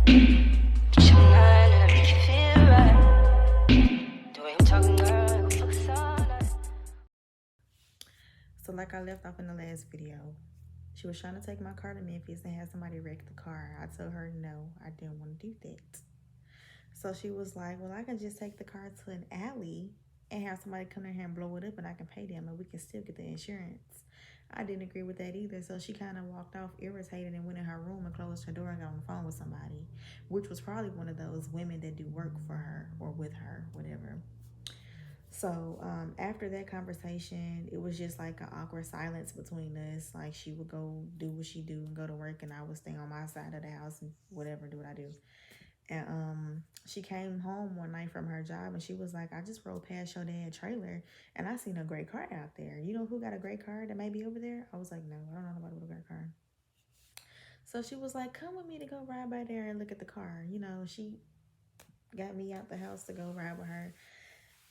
Touch your mind and I make you feel right. The way I'm talking, girl, I can focus all night. So like I left off in the last video, she was trying to take my car to Memphis and have somebody wreck the car. I told her no, I didn't want to do that. So she was like, well, I can just take the car to an alley and have somebody come in here and blow it up and I can pay them and we can still get the insurance. I didn't agree with that either. So she kind of walked off irritated and went in her room and closed her door and got on the phone with somebody, which was probably one of those women that do work for her or with her, whatever. So after that conversation, it was just like an awkward silence between us. Like she would go do what she do and go to work, and I would stay on my side of the house and whatever, do what I do. And she came home one night from her job, and she was like, "I just rode past your dad's trailer, and I seen a great car out there. You know who got a great car that may be over there?" I was like, "No, I don't know nobody with a great car." So she was like, "Come with me to go ride by there and look at the car." You know, she got me out the house to go ride with her.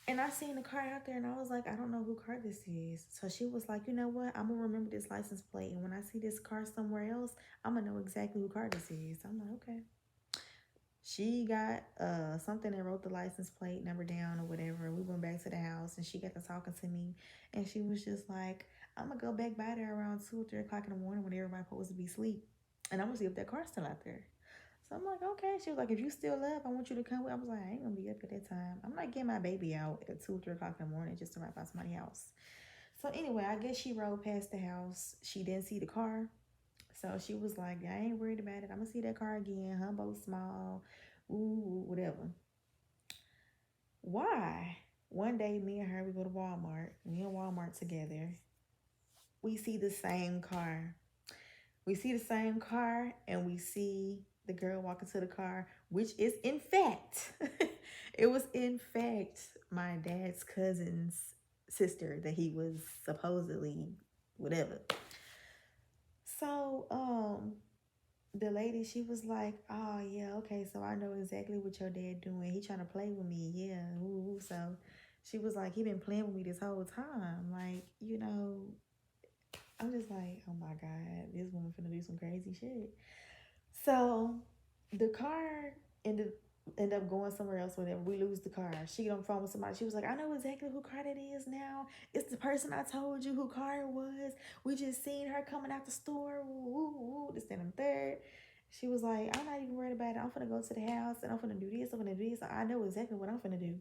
And I seen the car out there and I was like, I don't know who car this is. So she was like, you know what? I'm going to remember this license plate. And when I see this car somewhere else, I'm going to know exactly who car this is. I'm like, okay. She got something and wrote the license plate number down or whatever. We went back to the house and she got to talking to me. And she was just like, I'm going to go back by there around 2 or 3 o'clock in the morning when everybody's supposed to be asleep. And I'm going to see if that car's still out there. So I'm like, okay. She was like, if you still up, I want you to come with. I was like, I ain't gonna be up at that time. I'm not getting my baby out at 2 or 3 o'clock in the morning just to ride by somebody's house. So anyway, I guess she rode past the house. She didn't see the car. So she was like, I ain't worried about it. I'm gonna see that car again. Humboldt small. Ooh, whatever. Why? One day me and her, we go to Walmart. We in Walmart together. We see the same car. We see the same car and we see the girl walking to the car, which is in fact, it was in fact my dad's cousin's sister that he was supposedly whatever. So, the lady, she was like, oh yeah, okay, so I know exactly what your dad doing. He trying to play with me, yeah. Ooh. So she was like, he been playing with me this whole time. Like, you know, I'm just like, oh my God, this woman finna do some crazy shit. So the car end up going somewhere else whenever we lose the car. She get on the phone with somebody. She was like, I know exactly who car that is now. It's the person I told you who car it was. We just seen her coming out the store. Woo, this, and third. She was like, I'm not even worried about it. I'm finna go to the house and I'm finna do this. I'm finna do this. I know exactly what I'm finna do.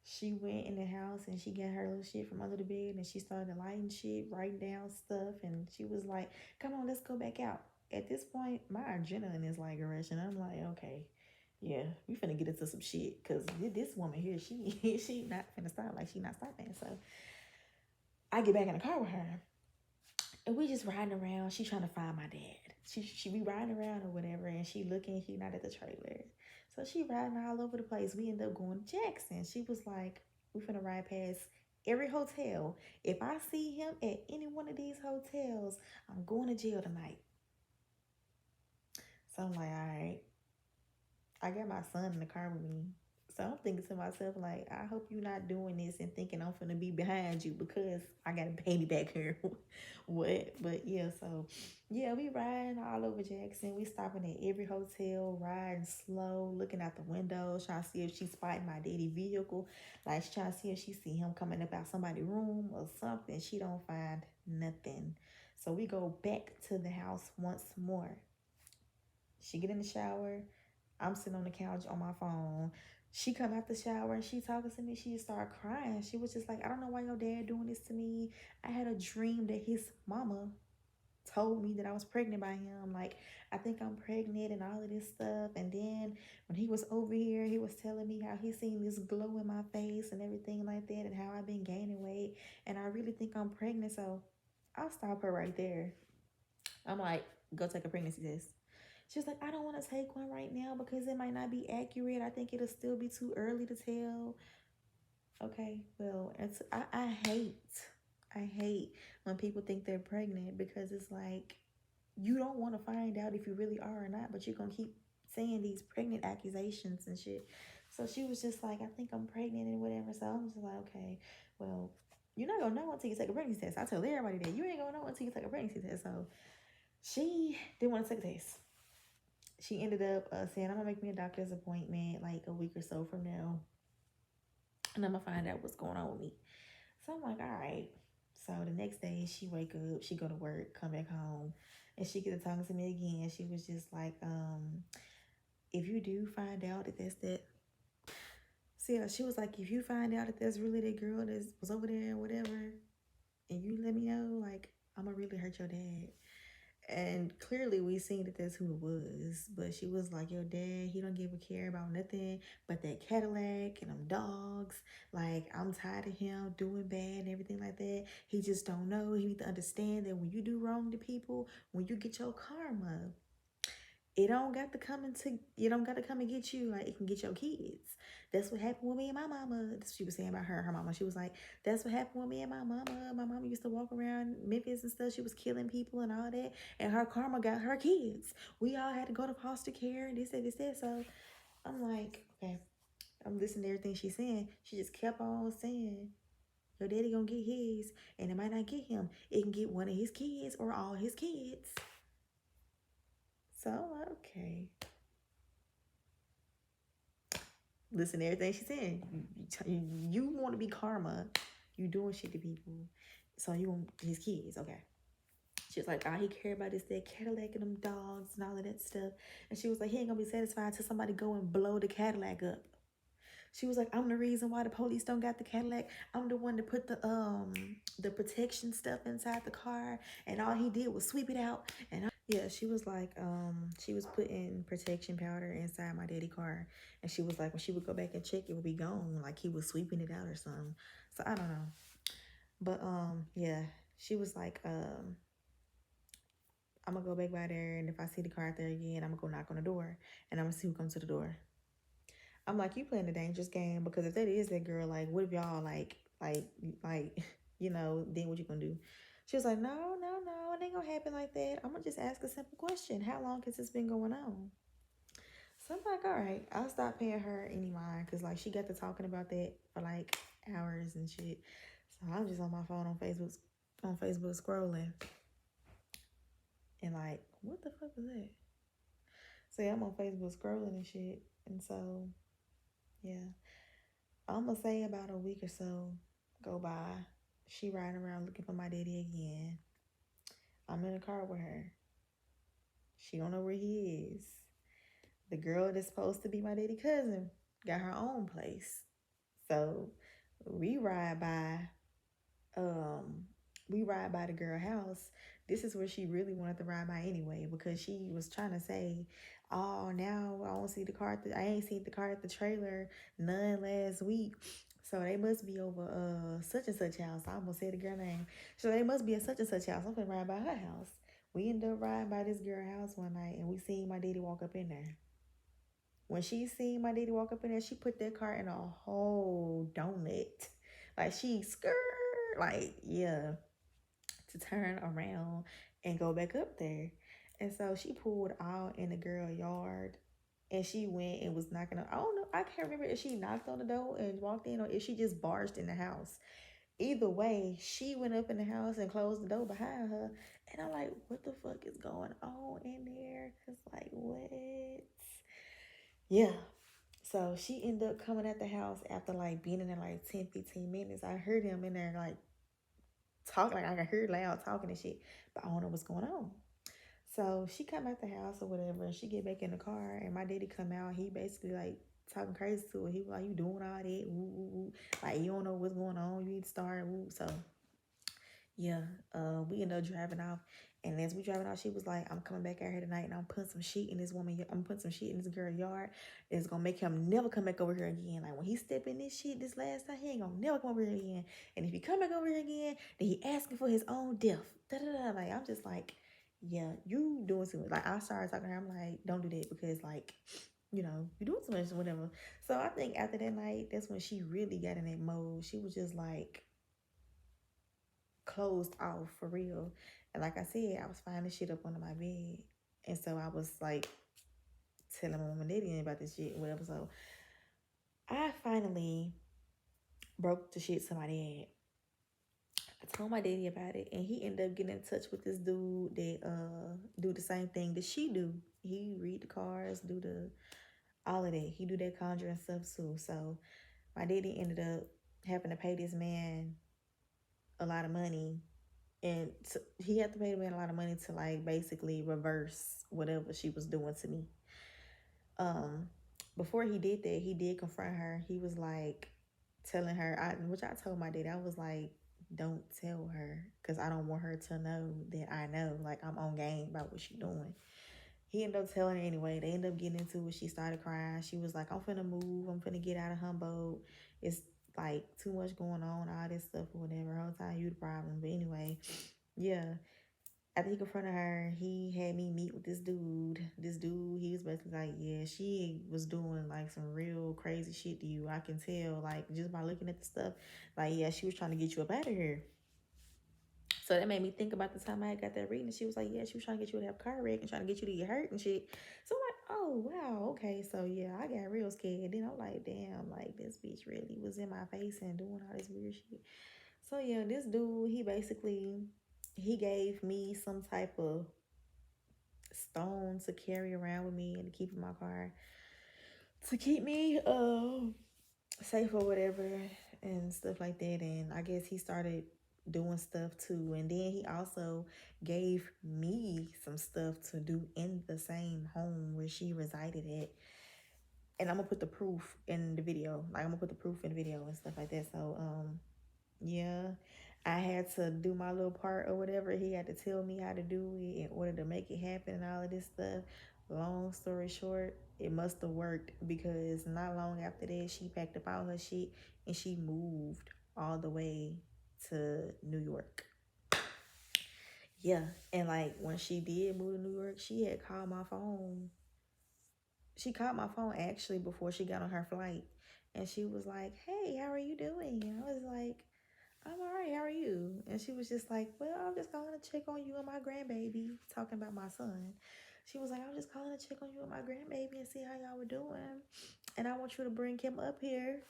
She went in the house and she got her little shit from under the bed and she started lighting shit, writing down stuff. And she was like, come on, let's go back out. At this point, my adrenaline is like rushing. I'm like, okay, yeah, we finna get into some shit. Cause this woman here, she not finna stop. Like, she not stopping. So I get back in the car with her and we just riding around. She trying to find my dad. She be riding around or whatever, and she looking. He not at the trailer, so she riding all over the place. We end up going to Jackson. She was like, "We finna ride past every hotel. If I see him at any one of these hotels, I'm going to jail tonight." So I'm like, "All right." I got my son in the car with me. So I'm thinking to myself, like, I hope you're not doing this and thinking I'm finna be behind you because I got a baby back here. What? But yeah, so yeah, we riding all over Jackson. We stopping at every hotel, riding slow, looking out the windows, trying to see if she's spotting my daddy vehicle. Like, she trying to see if she see him coming up out somebody's room or something. She don't find nothing. So we go back to the house once more. She get in the shower. I'm sitting on the couch on my phone. She come out the shower and she talking to me. She just started crying. She was just like, I don't know why your dad doing this to me. I had a dream that his mama told me that I was pregnant by him. Like, I think I'm pregnant and all of this stuff. And then when he was over here, he was telling me how he seen this glow in my face and everything like that and how I've been gaining weight. And I really think I'm pregnant. So I'll stop her right there. I'm like, go take a pregnancy test. She's like, I don't want to take one right now because it might not be accurate. I think it'll still be too early to tell. Okay, well, I hate when people think they're pregnant because it's like, you don't want to find out if you really are or not, but you're going to keep saying these pregnant accusations and shit. So she was just like, I think I'm pregnant and whatever. So I'm just like, okay, well, you're not going to know until you take a pregnancy test. I tell everybody that you ain't going to know until you take a pregnancy test. So she didn't want to take a test. she ended up saying, I'm gonna make me a doctor's appointment like a week or so from now, and I'm gonna find out what's going on with me. So I'm like, all right. So the next day she wake up, she go to work, come back home, and she get to talking to me again. She was just like, if you do find out that that's that. So yeah, she was like, if you find out that that's really that girl that was over there or whatever, and you let me know, like, I'm gonna really hurt your dad. And clearly we seen that that's who it was. But she was like, your dad, he don't give a care about nothing but that Cadillac and them dogs. Like, I'm tired of him doing bad and everything like that. He just don't know. He need to understand that when you do wrong to people, when you get your karma, it don't got to come into, you don't got to come and get you. Like, it can get your kids. That's what happened with me and my mama. That's what she was saying about her mama. She was like, that's what happened with me and my mama. My mama used to walk around Memphis and stuff. She was killing people and all that. And her karma got her kids. We all had to go to foster care and this, that, this, that. So I'm like, okay, I'm listening to everything she's saying. She just kept on saying, your daddy gonna get his, and it might not get him. It can get one of his kids or all his kids. So I'm like, okay. Listen to everything she's saying. You want to be karma. You doing shit to people. So you want his kids, okay. She was like, all he care about is that Cadillac and them dogs and all of that stuff. And she was like, he ain't gonna be satisfied till somebody go and blow the Cadillac up. She was like, I'm the reason why the police don't got the Cadillac. I'm the one that put the protection stuff inside the car, and all he did was sweep it out. And yeah, she was like, she was putting protection powder inside my daddy car, and she was like, when she would go back and check, it would be gone, like he was sweeping it out or something. So I don't know, but yeah, she was like, I'm gonna go back by there, and if I see the car out there again, I'm gonna go knock on the door, and I'm gonna see who comes to the door. I'm like, you playing a dangerous game, because if that is that girl, like, what if y'all like, you know, then what you gonna do? She was like, no, it ain't gonna happen like that. I'm gonna just ask a simple question. How long has this been going on? So I'm like, all right, I'll stop paying her any mind, because like she got to talking about that for like hours and shit. So I'm just on my phone on Facebook scrolling. And like, what the fuck was that? So yeah, I'm on Facebook scrolling and shit. And so yeah, I'm gonna say about a week or so go by. She riding around looking for my daddy again. I'm in the car with her. She don't know where he is. The girl that's supposed to be my daddy cousin got her own place. So we ride by the girl house. This is where she really wanted to ride by anyway, because she was trying to say, oh, now I don't see the car I ain't seen the car at the trailer none last week, so they must be over such and such house. I almost said the girl name. So they must be at such and such house. I'm gonna ride by her house. We ended up riding by this girl house one night, and we seen my daddy walk up in there. When she seen my daddy walk up in there, she put that car in a whole donut. Like, she skirt, like, yeah, to turn around and go back up there. And so she pulled out in the girl yard, and she went and was knocking on, I don't know, I can't remember if she knocked on the door and walked in, or if she just barged in the house. Either way, she went up in the house and closed the door behind her. And I'm like, what the fuck is going on in there? Cause like, what? Yeah. So she ended up coming at the house after like being in there like 10-15 minutes. I heard him in there like talking, like I could hear loud talking and shit, but I don't know what's going on. So she come at the house or whatever, and she get back in the car, and my daddy come out. He basically like talking crazy to her. He was like, you doing all that? Ooh, ooh, ooh. Like, you don't know what's going on. You need to start. Ooh. So yeah, we ended up driving off, and as we driving off, she was like, I'm coming back out here tonight, and I'm putting some shit in this I'm putting some shit in this girl yard. It's gonna make him never come back over here again. Like, when he step in this shit this last time, he ain't gonna never come over here again. And if he come back over here again, then he asking for his own death. Like, I'm just like, yeah, you doing too much. Like, I started talking to her, I'm like, don't do that, because like, you know, you doing too much or whatever. So I think after that night, that's when she really got in that mode. She was just like closed off for real. And like I said, I was finding shit up under my bed. And so I was like telling my mom and daddy about this shit, whatever. So I finally broke the shit to my dad. I told my daddy about it, and he ended up getting in touch with this dude that do the same thing that she do. He read the cards, do the all of that. He do that conjuring stuff too. So my daddy ended up having to pay this man a lot of money, and he had to pay the man a lot of money to like basically reverse whatever she was doing to me. Before he did that, he did confront her. He was like telling her, which I told my dad, I was like, don't tell her, because I don't want her to know that I know. Like, I'm on game about what she doing. He ended up telling her anyway. They ended up getting into it. She started crying. She was like, I'm finna move. I'm finna get out of Humboldt. It's like too much going on, all this stuff or whatever. The whole time you the problem. But anyway, yeah. After he confronted her, he had me meet with this dude. This dude, he was basically like, yeah, she was doing like some real crazy shit to you. I can tell, like, just by looking at the stuff. Like, yeah, she was trying to get you up out of here. So that made me think about the time I got that reading. She was like, yeah, she was trying to get you to have a car wreck and trying to get you to get hurt and shit. So I'm like, oh, wow, okay. So yeah, I got real scared. Then I'm like, damn, like this bitch really was in my face and doing all this weird shit. So yeah, this dude, he gave me some type of stone to carry around with me and to keep in my car to keep me safe or whatever and stuff like that. And I guess he started doing stuff too. And then he also gave me some stuff to do in the same home where she resided at. And I'm gonna put the proof in the video. Like, I'm gonna put the proof in the video and stuff like that. So yeah, I had to do my little part or whatever. He had to tell me how to do it in order to make it happen and all of this stuff. Long story short, it must have worked, because not long after that, she packed up all her shit and she moved all the way to New York. Yeah, and like when she did move to New York, she had called my phone. She called my phone actually before she got on her flight, and she was like, "Hey, how are you doing?" And I was like, I'm all right, how are you? And she was just like, well, I'm just calling to check on you and my grandbaby, talking about my son. She was like, I'm just calling to check on you and my grandbaby and see how y'all were doing. And I want you to bring him up here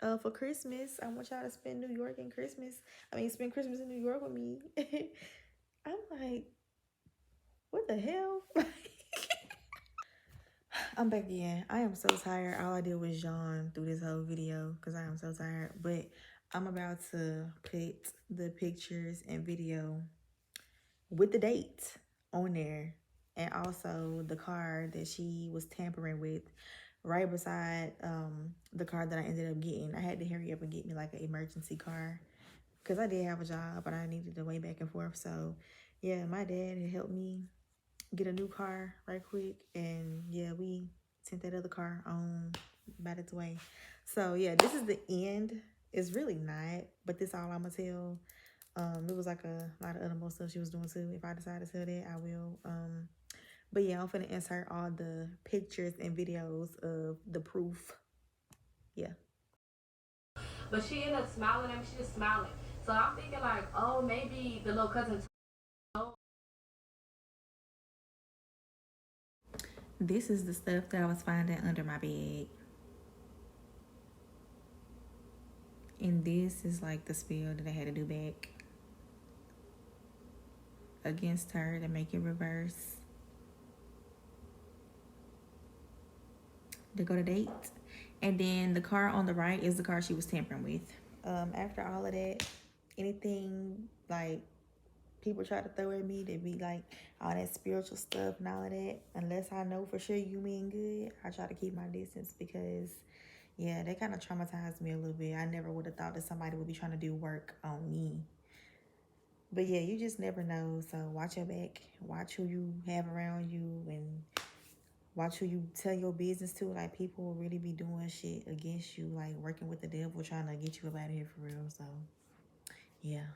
for Christmas. I want y'all to spend spend Christmas in New York with me. I'm like, what the hell? I'm back again. I am so tired. All I did was yawn through this whole video because I am so tired. But I'm about to put the pictures and video with the date on there, and also the car that she was tampering with right beside the car that I ended up getting. I had to hurry up and get me like an emergency car because I did have a job, but I needed to weigh back and forth. So yeah, my dad had helped me get a new car right quick, and yeah, we sent that other car on about its way. So yeah, this is the end. It's really not, but this all I'm gonna tell. It was like a lot of other more stuff she was doing too. If I decide to tell that, I will. But yeah, I'm finna insert all the pictures and videos of the proof. Yeah. But she ended up smiling at me. She just smiling. So I'm thinking like, oh, maybe the little cousin. This is the stuff that I was finding under my bed. And this is like the spill that I had to do back against her to make it reverse. To go to date. And then the car on the right is the car she was tampering with. After all of that, anything like people try to throw at me, they be like all that spiritual stuff and all of that, unless I know for sure you mean good, I try to keep my distance, because yeah, that kind of traumatized me a little bit. I never would have thought that somebody would be trying to do work on me. But yeah, you just never know. So watch your back, watch who you have around you, and watch who you tell your business to. Like, people will really be doing shit against you, like working with the devil, trying to get you up out of here for real. So yeah.